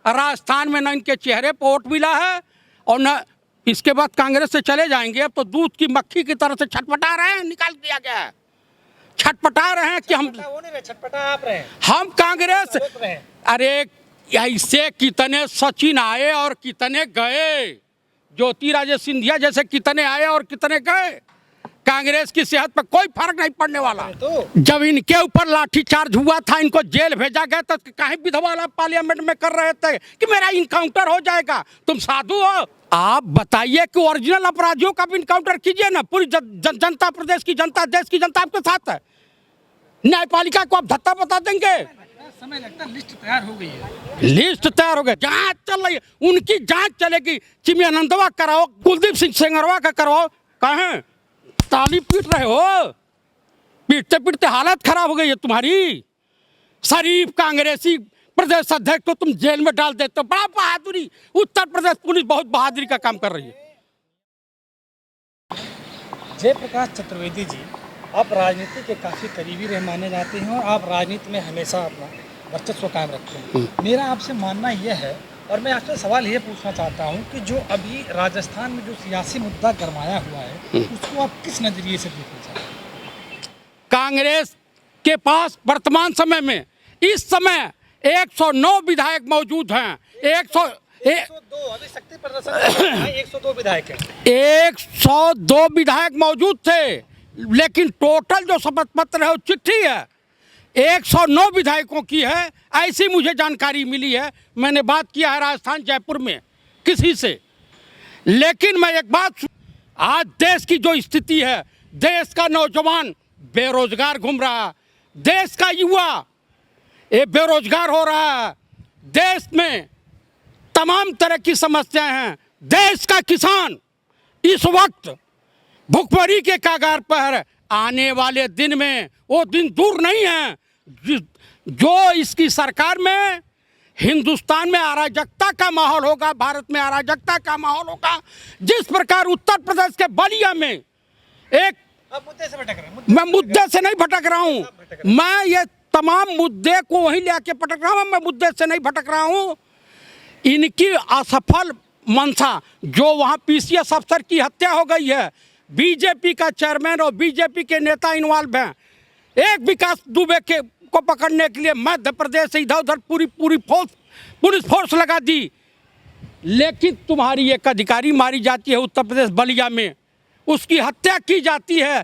राजस्थान में न इनके चेहरे पर वोट मिला है और न इसके बाद कांग्रेस से चले जाएंगे। अब तो दूध की मक्खी की तरह से छटपटा रहे हैं, निकाल दिया गया है, छटपटा रहे हैं कि हम छटपटा आप रहे हैं, हम कांग्रेस। अरे ऐसे कितने सचिन आए और कितने गए, ज्योतिरादित्य सिंधिया जैसे कितने आए और कितने गए। कांग्रेस की सेहत पर कोई फर्क नहीं पड़ने वाला। तो जब इनके ऊपर लाठीचार्ज हुआ था, इनको जेल भेजा गया, तो कहीं विधवा पार्लियामेंट में कर रहे थे कि मेरा इनकाउंटर हो जाएगा। तुम साधु हो? आप बताइए कि ओरिजिनल अपराधियों का भी इनकाउंटर कीजिए ना। पूरी जनता, प्रदेश की जनता, देश की जनता आपके साथ है। न्यायपालिका को आप धत्ता बता देंगे? समय लगता है, लिस्ट तैयार हो गई है, लिस्ट तैयार हो गई, जांच चल रही है, उनकी जांच चलेगी। चिमयानंदवा कराओ, कुलदीप सिंह सेंगरवा का करवाओ। कहें ताली पीट रहे हो? पीटते पीटते हालत खराब हो गई है तुम्हारी। शरीफ कांग्रेसी प्रदेश अध्यक्ष को तुम जेल में डाल देते हो, बड़ा बहादुरी। उत्तर प्रदेश पुलिस बहुत बहादुरी का काम कर रही है। जयप्रकाश चतुर्वेदी जी, आप राजनीति के काफ़ी करीबी रह माने जाते हैं और आप राजनीति में हमेशा अपना वर्चस्व कायम रखते हैं। मेरा आपसे मानना यह है, और मैं आपसे सवाल ये पूछना चाहता हूं कि जो अभी राजस्थान में जो सियासी मुद्दा गरमाया हुआ है, उसको आप किस नज़रिए से देखना चाहते हैं? कांग्रेस के पास वर्तमान समय में इस समय 109 विधायक मौजूद हैं। 102 अभी शक्ति प्रदर्शन 102 विधायक हैं। 102 विधायक मौजूद थे, लेकिन टोटल जो शपथ पत्र है वो चिट्ठी है 109 विधायकों की है, ऐसी मुझे जानकारी मिली है। मैंने बात किया है राजस्थान जयपुर में किसी से। लेकिन मैं एक बात, आज देश की जो स्थिति है, देश का नौजवान बेरोजगार घूम रहा है, देश का युवा ये बेरोजगार हो रहा है, देश में तमाम तरह की समस्याएं हैं, देश का किसान इस वक्त भुखमरी के कगार पर। आने वाले दिन में वो दिन दूर नहीं है जो इसकी सरकार में हिंदुस्तान में अराजकता का माहौल होगा, भारत में अराजकता का माहौल होगा। जिस प्रकार उत्तर प्रदेश के बलिया में एक, मुद्दे से भटक रहे हैं, मैं मुद्दे से नहीं भटक रहा हूँ, मैं ये तमाम मुद्दे को वहीं ले आके भटक रहा हूँ, मैं मुद्दे से नहीं भटक रहा हूँ। इनकी असफल मंशा, जो वहाँ पीसीएस अफसर की हत्या हो गई है, बीजेपी का चेयरमैन और बीजेपी के नेता इन्वॉल्व हैं। एक विकास दुबे को पकड़ने के लिए मध्य प्रदेश से इधर उधर पूरी पुलिस फोर्स लगा दी, लेकिन तुम्हारी एक अधिकारी मारी जाती है उत्तर प्रदेश बलिया में, उसकी हत्या की जाती है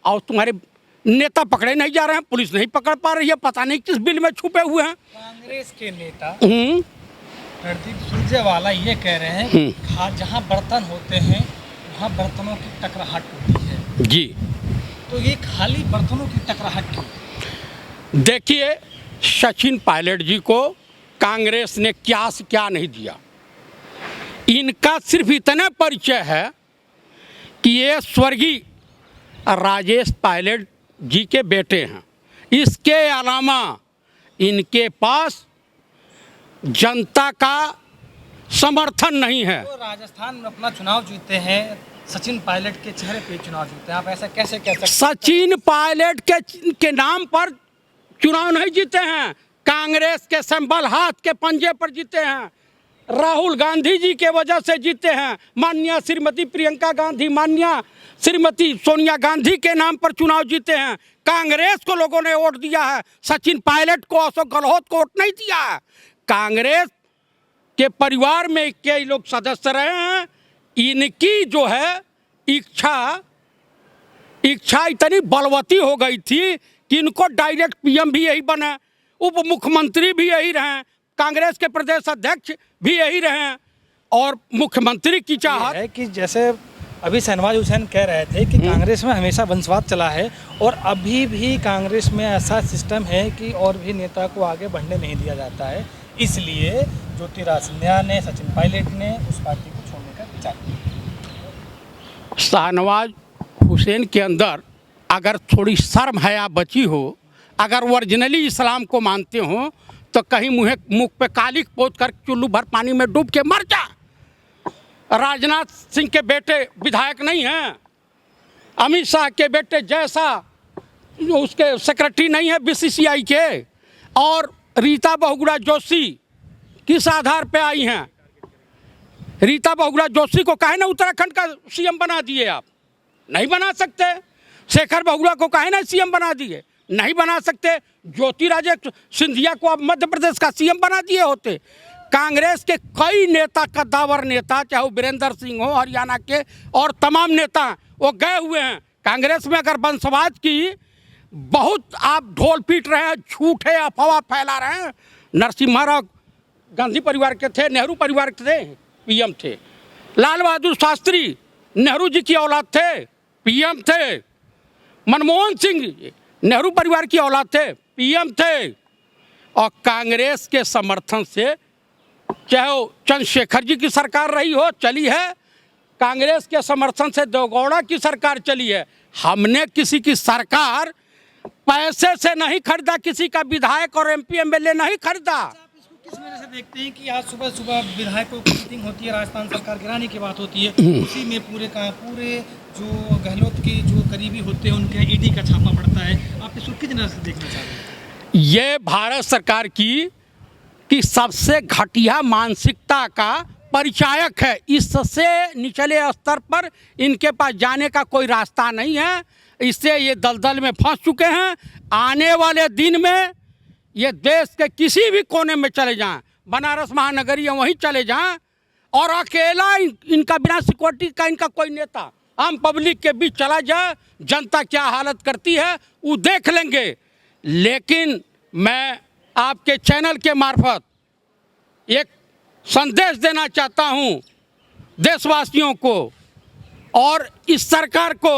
और तुम्हारे नेता पकड़े नहीं जा रहे हैं, पुलिस नहीं पकड़ पा रही है, पता नहीं किस बिल में छुपे हुए हैं। कांग्रेस के नेता रणदीप सुरजेवाला ये कह रहे हैं कि जहाँ बर्तन होते हैं वहाँ बर्तनों की टकराहट होती है। जी, तो ये खाली बर्तनों की टकराहट क्यों? देखिए, सचिन पायलट जी को कांग्रेस ने क्या से क्या नहीं दिया। इनका सिर्फ इतना परिचय है कि ये स्वर्गीय राजेश पायलट जी के बेटे हैं। इसके अलावा इनके पास जनता का समर्थन नहीं है। तो राजस्थान में अपना चुनाव जीते हैं, सचिन पायलट के चेहरे पे चुनाव जीते हैं, आप ऐसा कैसे कह सकते हैं? सचिन पायलट के नाम पर चुनाव नहीं जीते हैं, कांग्रेस के संबल हाथ के पंजे पर जीते हैं। राहुल गांधी जी के वजह से जीते हैं। माननीय श्रीमती प्रियंका गांधी, माननीय श्रीमती सोनिया गांधी के नाम पर चुनाव जीते हैं। कांग्रेस को लोगों ने वोट दिया है, सचिन पायलट को, अशोक गहलोत को वोट नहीं दिया है। कांग्रेस के परिवार में कई लोग सदस्य रहे हैं। इनकी जो है इच्छा इतनी बलवती हो गई थी कि इनको डायरेक्ट पीएम भी यही बने, उप मुख्यमंत्री भी यही रहे, कांग्रेस के प्रदेश अध्यक्ष भी यही रहे, और मुख्यमंत्री की चाहत है कि जैसे अभी शहनवाज हुसैन कह रहे थे कि कांग्रेस में हमेशा वंशवाद चला है और अभी भी कांग्रेस में ऐसा सिस्टम है कि और भी नेता को आगे बढ़ने नहीं दिया जाता है, इसलिए ज्योतिरादित्य सिंधिया ने, सचिन पायलट ने उस पार्टी को छोड़ने का विचार किया। शहनवाज हुसैन के अंदर अगर थोड़ी शर्म हया बची हो, अगर ओरिजिनली इस्लाम को मानते हो, तो कहीं मुख पे कालिक पोत कर चुल्लू भर पानी में डूब के मर जा। राजनाथ सिंह के बेटे विधायक नहीं हैं, अमित शाह के बेटे जैसा उसके सेक्रेटरी नहीं है बीसीसीआई के, और रीता बहुगुणा जोशी किस आधार पे आई हैं? रीता बहुगुणा जोशी को काहे ना उत्तराखंड का सीएम बना दिए आप? नहीं बना सकते। शेखर बहुगुणा को काहे ना सीएम बना दिए? नहीं बना सकते। ज्योतिरादित्य सिंधिया को आप मध्य प्रदेश का सीएम बना दिए होते। कांग्रेस के कई नेता, कद्दावर नेता, चाहे वो वीरेंद्र सिंह हो हरियाणा के, और तमाम नेता वो गए हुए हैं कांग्रेस में। अगर वंशवाद की बहुत आप ढोल पीट रहे हैं, झूठे अफवाह फैला रहे हैं। नरसिम्हा राव गांधी परिवार के थे, नेहरू परिवार के थे, पीएम थे। लाल बहादुर शास्त्री नेहरू जी की औलाद थे, पीएम थे। मनमोहन सिंह नेहरू परिवार की औलाद थे, पीएम थे। और कांग्रेस के समर्थन से, चाहे वो चंद्रशेखर जी की सरकार रही हो, चली है। कांग्रेस के समर्थन से देवगौड़ा की सरकार चली है। हमने किसी की सरकार पैसे से नहीं खरीदा, किसी का विधायक और एमपी एमएलए नहीं खरीदा। आप इसको किस वजह से देखते हैं कि आज सुबह सुबह विधायकों की मीटिंग होती है, राजस्थान सरकार गिराने की बात होती है, उसी में पूरे जो गहलोत के जो करीबी होते हैं उनके ईडी का छापा पड़ता है। आप इसको किस नजर से देखना चाहते हैं? ये भारत सरकार की सबसे घटिया मानसिकता का परिचायक है। इससे निचले स्तर पर इनके पास जाने का कोई रास्ता नहीं है। इससे ये दलदल में फंस चुके हैं। आने वाले दिन में ये देश के किसी भी कोने में चले जाएं, बनारस महानगरी या वहीं चले जाएं, और अकेला इनका बिना सिक्योरिटी का इनका कोई नेता आम पब्लिक के बीच चला जाए, जनता क्या हालत करती है वो देख लेंगे। लेकिन मैं आपके चैनल के मार्फत एक संदेश देना चाहता हूं देशवासियों को और इस सरकार को।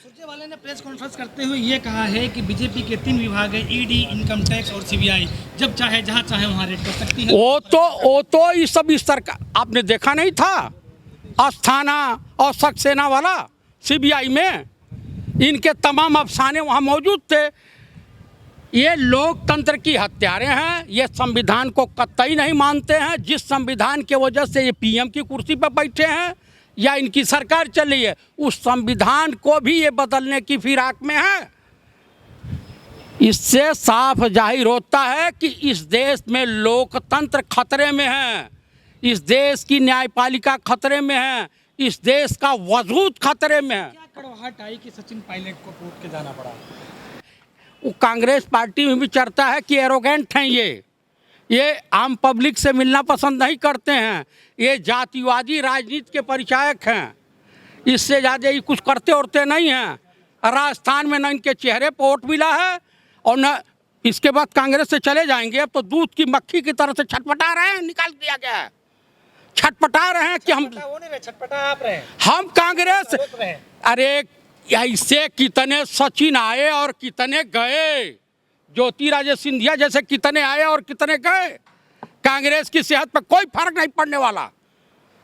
सुरजेवाला ने प्रेस कॉन्फ्रेंस करते हुए ये कहा है कि बीजेपी के 3 विभाग है, ईडी, इनकम टैक्स और सीबीआई, जब चाहे जहां चाहे वहां रेड कर सकती है। वो तो इस सब इस सरकार आपने देखा नहीं था? अस्थाना और सक्सेना वाला सीबीआई में इनके तमाम अफसाने वहाँ मौजूद थे। ये लोकतंत्र की हत्यारे हैं। ये संविधान को कतई नहीं मानते हैं। जिस संविधान के वजह से ये पीएम की कुर्सी पर बैठे हैं या इनकी सरकार चल रही है, उस संविधान को भी ये बदलने की फिराक में है। इससे साफ जाहिर होता है कि इस देश में लोकतंत्र खतरे में है, इस देश की न्यायपालिका खतरे में है, इस देश का वजूद खतरे में है। क्या कड़वाहट आई कि सचिन पायलट को कोर्ट के जाना पड़ा? वो कांग्रेस पार्टी में भी चर्चा है कि एरोगेंट हैं ये आम पब्लिक से मिलना पसंद नहीं करते हैं, ये जातिवादी राजनीति के परिचायक हैं। इससे ज़्यादा ये कुछ करते उड़ते नहीं हैं। राजस्थान में न इनके चेहरे पर वोट मिला है और न इसके बाद कांग्रेस से चले जाएंगे। अब तो दूध की मक्खी की तरह से छटपटा रहे हैं, निकाल दिया गया है। छटपटा रहे हैं कि हम वो नहीं रहे, छटपटा आप रहे हैं। हम कांग्रेस। अरे ऐसे कितने सचिन आए और कितने गए, ज्योतिरादित्य सिंधिया जैसे कितने आए और कितने गए। कांग्रेस की सेहत पर कोई फर्क नहीं पड़ने वाला।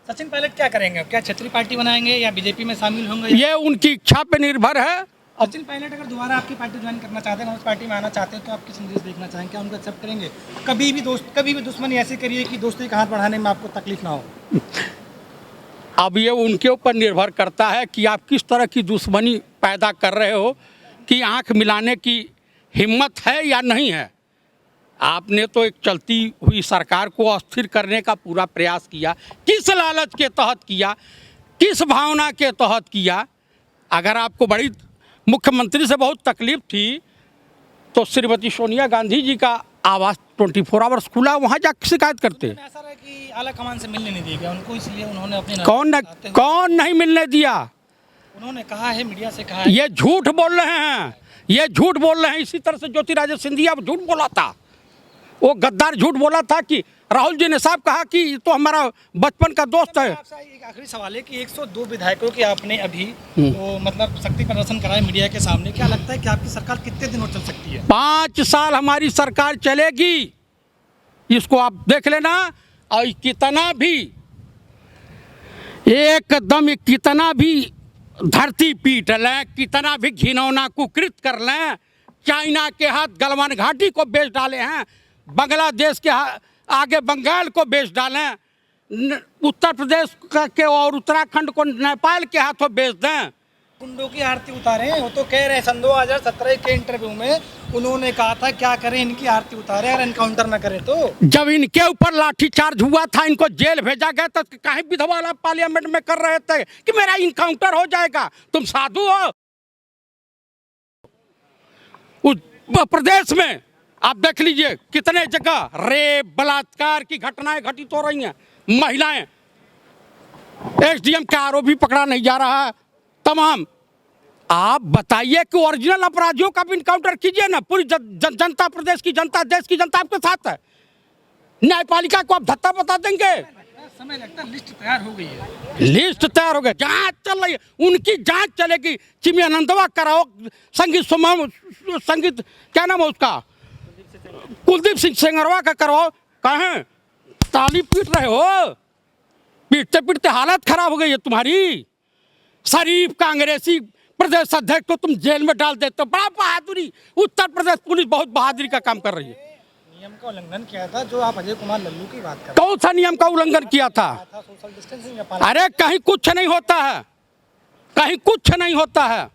सचिन पायलट क्या करेंगे? क्या छतरी पार्टी बनाएंगे या बीजेपी में शामिल होंगे? ये उनकी इच्छा पे निर्भर है। सचिन पायलट अगर दोबारा आपकी पार्टी ज्वाइन करना चाहते हैं, उस पार्टी में आना चाहते हैं, तो आप किस संदेश देखना चाहेंगे? क्या उनको एक्सेप्ट करेंगे? कभी भी दुश्मनी ऐसी करिए कि दोस्ती का हाथ बढ़ाने में आपको तकलीफ ना हो। अब ये उनके ऊपर निर्भर करता है कि आप किस तरह की दुश्मनी पैदा कर रहे हो, कि आंख मिलाने की हिम्मत है या नहीं है। आपने तो एक चलती हुई सरकार को अस्थिर करने का पूरा प्रयास किया। किस लालच के तहत किया, किस भावना के तहत किया? अगर आपको बड़ी मुख्यमंत्री से बहुत तकलीफ थी तो श्रीमती सोनिया गांधी जी का आवास 24 आवर्स खुला, वहाँ जाकर शिकायत करते। ऐसा रहा कि आला कमान से मिलने नहीं दिया गया उनको, इसलिए उन्होंने अपने कौन नहीं मिलने दिया? उन्होंने कहा है, मीडिया से कहा है। ये झूठ बोल रहे हैं, ये झूठ बोल रहे हैं। इसी तरह से ज्योतिरादित्य सिंधिया झूठ बोला था, वो गद्दार झूठ बोला था कि राहुल जी ने साहब कहा कि तो हमारा बचपन का दोस्त है। आपसे एक आखिरी सवाल है कि 102 विधायकों की आपने अभी तो मतलब शक्ति प्रदर्शन कराया मीडिया के सामने, क्या लगता है कि आपकी सरकार कितने दिन और चल सकती है? 5 साल हमारी सरकार चलेगी, इसको आप देख लेना। और कितना भी एकदम कितना भी धरती पीट लें, कितना भी घिनौना कुकृत कर लें, चाइना के हाथ गलवान घाटी को बेच डाले हैं, बांग्लादेश के आगे बंगाल को बेच डालें, उत्तर प्रदेश के और उत्तराखंड को नेपाल के हाथों बेच दें, गुंडों की आरती उतारे हैं। वो तो कह रहे हैं सन 2017 के इंटरव्यू में उन्होंने कहा था क्या करें इनकी आरती उतारे अगर एनकाउंटर ना करें तो। जब इनके ऊपर लाठीचार्ज हुआ था, इनको जेल भेजा गया, तो काहे विधवा वाला पार्लियामेंट में कर रहे थे कि मेरा इनकाउंटर हो जाएगा? तुम साधु हो? उस प्रदेश में आप देख लीजिए कितने जगह रेप बलात्कार की घटनाएं घटित हो रही हैं। महिलाएं, एसडीएम का आरोपी पकड़ा नहीं जा रहा है। तमाम आप बताइए कि ओरिजिनल अपराधियों का भी इनकाउंटर कीजिए ना। पूरी जनता, प्रदेश की जनता, देश की जनता आपके साथ है। न्यायपालिका को आप धत्ता बता देंगे? समय लगता है, लिस्ट तैयार हो गई है। लिस्ट तैयार हो गई, जांच चल रही है, उनकी जांच चलेगी। चिमयानंदवा कराओ, संगीत क्या नाम है उसका, कुलदीप सिंह सेंगरवा का करवाओ। कहें ताली पीट रहे हो? पीटते पीटते हालत खराब हो गई है तुम्हारी। शरीफ कांग्रेसी प्रदेश अध्यक्ष को तुम जेल में डाल देते हो, बड़ा बहादुरी। उत्तर प्रदेश पुलिस बहुत बहादुरी का काम कर रही है। नियम का उल्लंघन किया था, जो आप अजय कुमार लल्लू की बात कर कौन सा नियम का उल्लंघन किया था? सोशल डिस्टेंसिंग का पालन। अरे कहीं कुछ नहीं होता है, कहीं कुछ नहीं होता है।